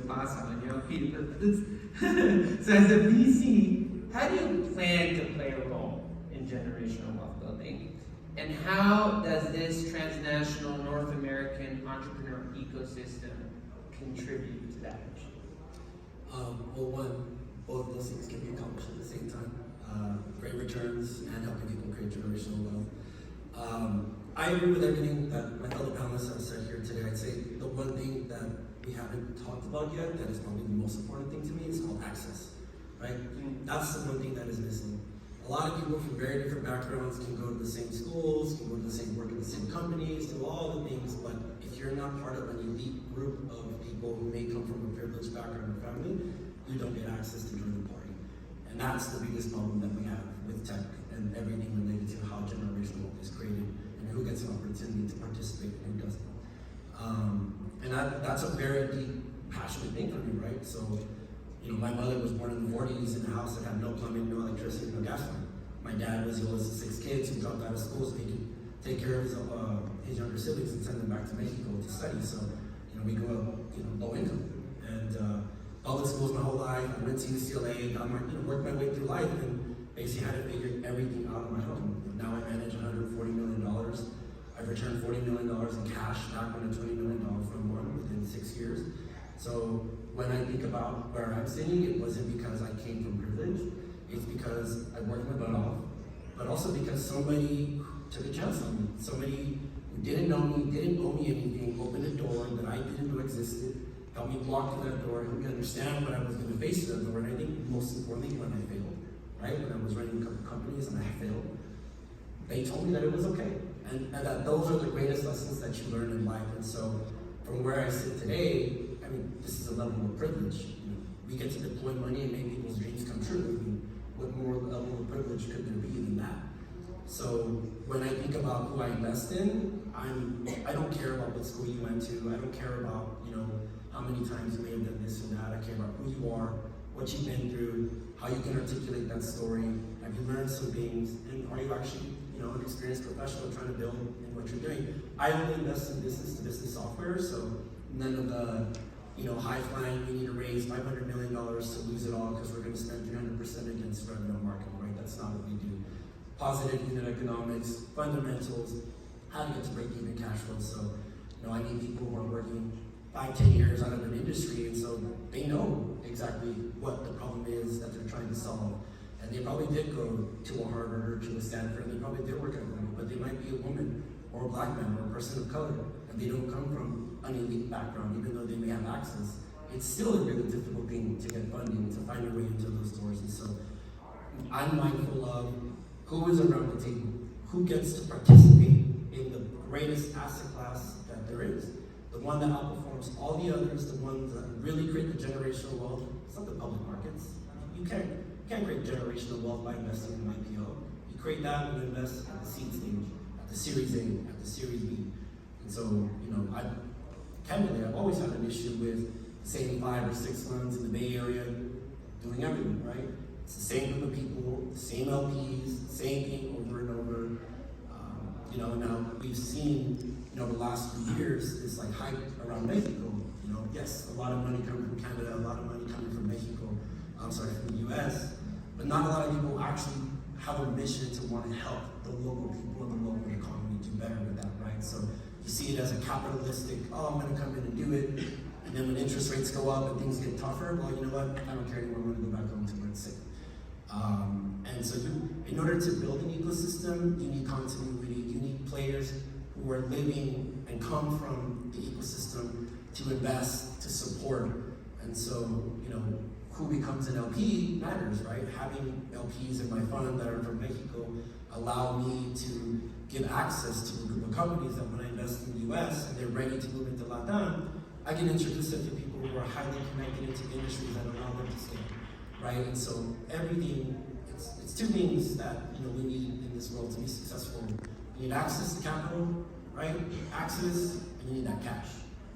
pass on, so as a VC, how do you plan to play a role in generational wealth building? And how does this transnational North American entrepreneur ecosystem contribute to that mission? Both of those things can be accomplished at the same time. Great returns and helping people create generational wealth. I agree with everything that my fellow panelists have said here today. I'd say the one thing that we haven't talked about yet that is probably the most important thing to me is called access, right? That's the one thing that is missing. A lot of people from very different backgrounds can go to the same schools, can go to the same work at the same companies, do all the things, but if you're not part of an elite group of people who may come from a privileged background or family, you don't get access to join the party. And that's the biggest problem that we have with tech and everything related to how generational wealth is created and who gets an opportunity to participate and who doesn't. And that's a very deep, passionate thing for me, right? So, my mother was born in the 40s in a house that had no plumbing, no electricity, no gas line. My dad was the oldest of 6 kids who dropped out of school so he could take care of his younger siblings and send them back to Mexico to study. So, we grew up, low income. And public schools my whole life. I went to UCLA, worked my way through life and basically had to figure everything out on my own. Now I manage $140 million. I've returned $40 million in cash back on a $20 million fund within 6 years. So when I think about where I'm sitting, it wasn't because I came from privilege. It's because I worked my butt off, but also because somebody took a chance on me. Somebody who didn't know me, didn't owe me anything, opened a door that I didn't know existed, helped me walk through that door, helped me understand what I was going to face through that door. And I think most importantly, when I failed, right? When I was running a couple companies and I failed, they told me that it was okay. And that those are the greatest lessons that you learn in life. And so from where I sit today, this is a level of privilege. We get to deploy money and make people's dreams come true. What more level of privilege could there be than that? So when I think about who I invest in, I don't care about what school you went to. I don't care about, how many times you may have done this and that. I care about who you are, what you've been through, how you can articulate that story. Have you learned some things? And are you actually, an experienced professional trying to build in what you're doing? I only invest in business-to-business software, so none of the, high flying, we need to raise $500 million to lose it all because we're going to spend 300% against revenue marketing, right? That's not what we do. Positive unit economics, fundamentals, how to get to break even cash flow. So, I need people who are working 5-10 years out of an industry, and so they know exactly what the problem is that they're trying to solve. And they probably did go to a Harvard or to a Stanford, and they probably did work at Google, but they might be a woman or a black man or a person of color, and they don't come from an elite background, even though they may have access. It's still a really difficult thing to get funding, to find your way into those doors. And so I'm mindful of who is around the table, who gets to participate in the greatest asset class that there is, the one that outperforms all the others, the ones that really create the generational wealth. It's not the public markets. You can't create generational wealth by investing in an IPO. You create that when you invest at the seed stage, at the Series A, at the Series B. And so, I've always had an issue with saving 5 or 6 funds in the Bay Area, doing everything, right? It's the same group of people, the same LPs, the same thing over and over. Now we've seen, the last few years, this hype around Mexico. Yes, a lot of money coming from Canada, a lot of money coming from Mexico, from the US, but not a lot of people actually have a mission to want to help the local people and the local economy do better with that, right? So you see it as a capitalistic, I'm going to come in and do it, and then when interest rates go up and things get tougher, well, you know what, I don't care anymore, I'm going to go back home to where it's safe. And so in order to build an ecosystem, you need continuity, you need players who are living and come from the ecosystem to invest, to support. And so, who becomes an LP matters, right? Having LPs in my fund that are from Mexico allow me to give access to a group of companies that when I invest in the US and they're ready to move into LATAM, I can introduce them to people who are highly connected into industries that allow them to scale, right? And so everything, it's 2 things that we need in this world to be successful. You need access to capital, right? Access, and you need that cash.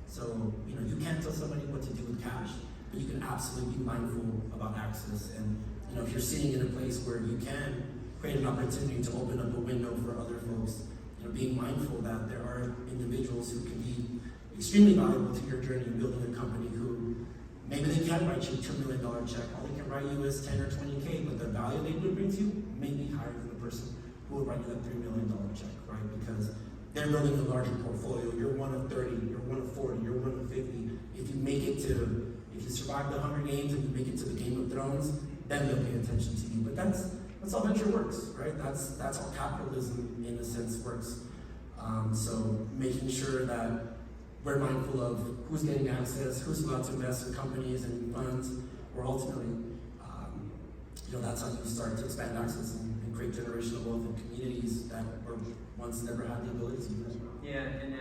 So, you can't tell somebody what to do with cash, but you can absolutely be mindful about access. And, if you're sitting in a place where you can create an opportunity to open up a window for other folks, being mindful that there are individuals who can be extremely valuable to your journey in building a company who maybe they can't write you a $2 million check. All they can write you is 10 or 20K, but the value they would bring to you may be higher than the person who would write you that $3 million check, right? Because they're building a larger portfolio. You're one of 30, you're one of 40, you're one of 50. If you survive the Hunger Games and you make it to the Game of Thrones, then they'll pay attention to you. But that's how venture works, right? That's how capitalism, in a sense, works. So making sure that we're mindful of who's getting access, who's allowed to invest in companies and funds, or ultimately, that's how you start to expand access and create generational wealth in communities that were once never had the ability to. Yeah, and